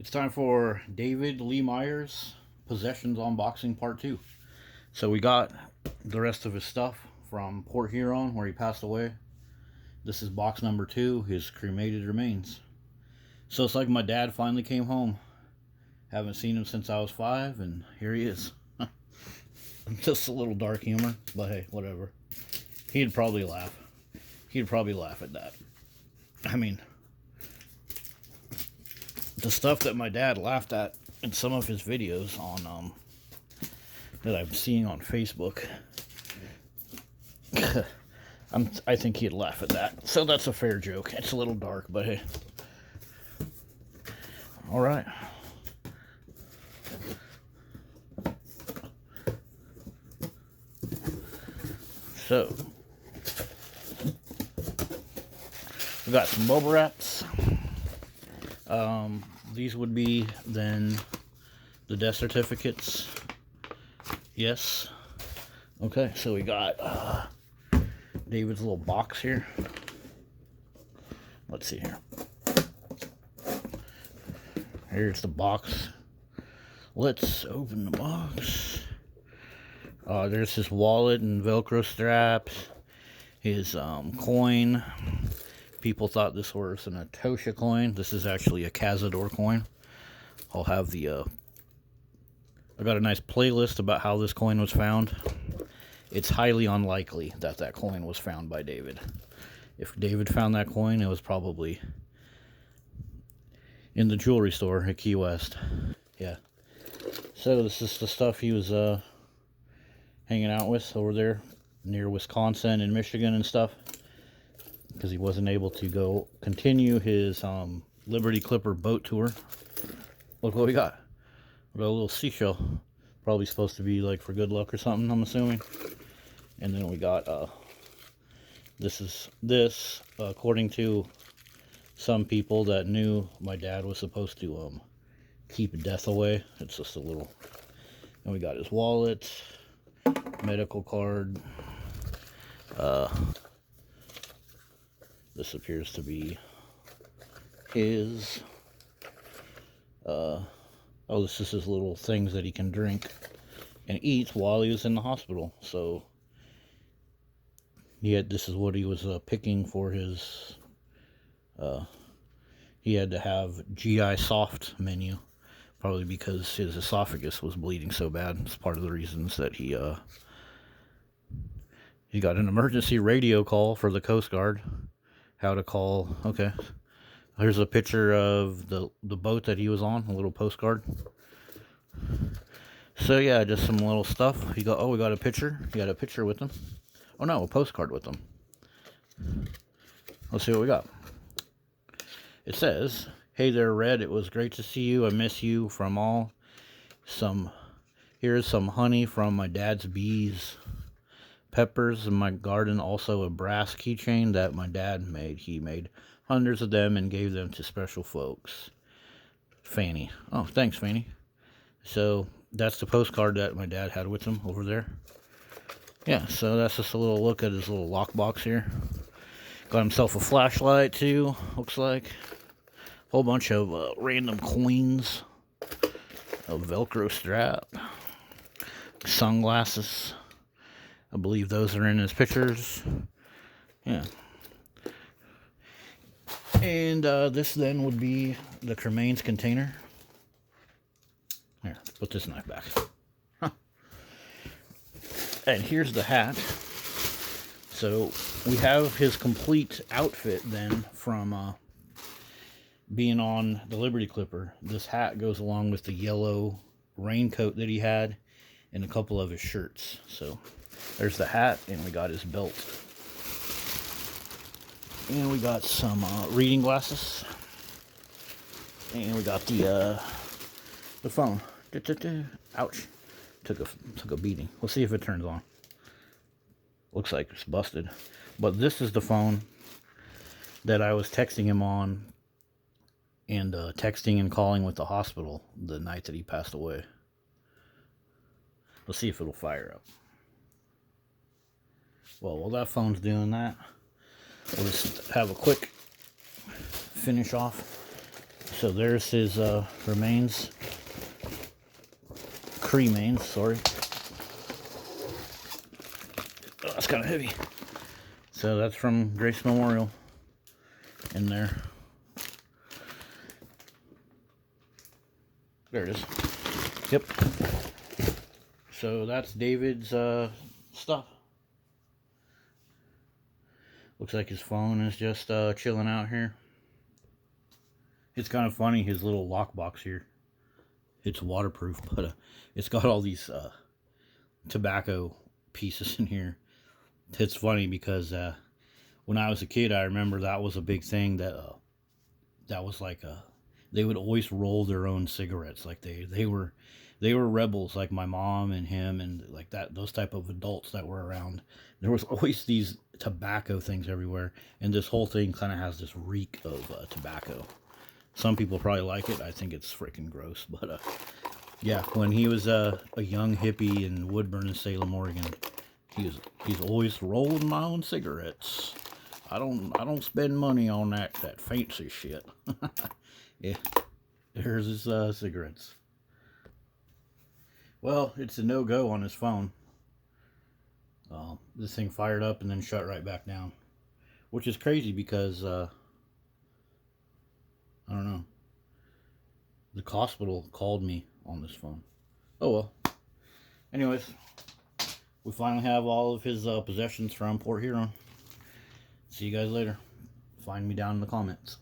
It's time for David Lee Myers Possessions Unboxing Part 2. So we got the rest of his stuff from Port Huron where he passed away. This is box number 2, his cremated remains. So it's like my dad finally came home. Haven't seen him since I was 5, and here he is. Just a little dark humor, but hey, whatever. He'd probably laugh. He'd probably laugh at that. I mean, the stuff that my dad laughed at in some of his videos on that I'm seeing on Facebook, I think he'd laugh at that. So that's a fair joke. It's a little dark, but hey. All right. So we got some bubble wraps. These would be then the death certificates. Yes. Okay, so we got David's little box here. Let's see here. Here's the box. Let's open the box. There's his wallet and Velcro straps. His coin. People thought this was an Atosha coin. This is actually a Cazador coin. I'll have the I got a nice playlist about how this coin was found. It's highly unlikely that that coin was found by David. If David found that coin, it was probably in the jewelry store at Key West. Yeah. So this is the stuff he was hanging out with over there near Wisconsin and Michigan and stuff, because he wasn't able to go continue his Liberty Clipper boat tour. Look what we got. We got a little seashell. Probably supposed to be like for good luck or something, I'm assuming. And then we got this according to some people that knew my dad was supposed to keep death away. It's just a little. And we got his wallet, medical card. This appears to be his. Oh, this is his little things that he can drink and eat while he was in the hospital. So, yeah, this is what he was picking for his. He had to have GI soft menu, probably because his esophagus was bleeding so bad. It's part of the reasons that he got an emergency radio call for the Coast Guard. How to call. Okay. Here's a picture of the boat that he was on, a little postcard. So yeah, just some little stuff. We got a picture. He got a picture with him. Oh no, a postcard with him. Let's see what we got. It says, "Hey there, Red. It was great to see you. I miss you from all. Here's some honey from my dad's bees. Peppers in my garden, also a brass keychain that my dad made. He made hundreds of them and gave them to special folks. Fanny." Oh, thanks, Fanny. So that's the postcard that my dad had with him over there. Yeah, so that's just a little look at his little lockbox here. Got himself a flashlight too, looks like. Whole bunch of random coins. A Velcro strap. Sunglasses. I believe those are in his pictures. Yeah. And this then would be the Cremains container. Here, let's put this knife back. Huh. And here's the hat. So we have his complete outfit then from being on the Liberty Clipper. This hat goes along with the yellow raincoat that he had and a couple of his shirts. So there's the hat, and we got his belt. And we got some reading glasses. And we got the phone. Ouch. Took a beating. Let's see if it turns on. Looks like it's busted. But this is the phone that I was texting him on and texting and calling with the hospital the night that he passed away. Let's see if it'll fire up. Well, while that phone's doing that, we'll just have a quick finish off. So there's his remains. Cremains, sorry. Oh, that's kind of heavy. So that's from Grace Memorial in there. There it is. Yep. So that's David's stuff. Looks like his phone is just chilling out here. It's kind of funny, his little lockbox here. It's waterproof, but it's got all these tobacco pieces in here. It's funny because when I was a kid, I remember that was a big thing that was like they would always roll their own cigarettes. Like they were rebels, like my mom and him and like that, those type of adults that were around. There was always these tobacco things everywhere, and this whole thing kind of has this reek of tobacco. Some people probably like it. I think it's freaking gross, but yeah, when he was a young hippie in Woodburn in Salem, Oregon, he's always rolling my own cigarettes. I don't spend money on that fancy shit. Yeah, there's his cigarettes. Well, it's a no-go on his phone. This thing fired up and then shut right back down, which is crazy because I don't know. The hospital called me on this phone. Oh well. Anyways, we finally have all of his possessions from Port Huron. See you guys later. Find me down in the comments.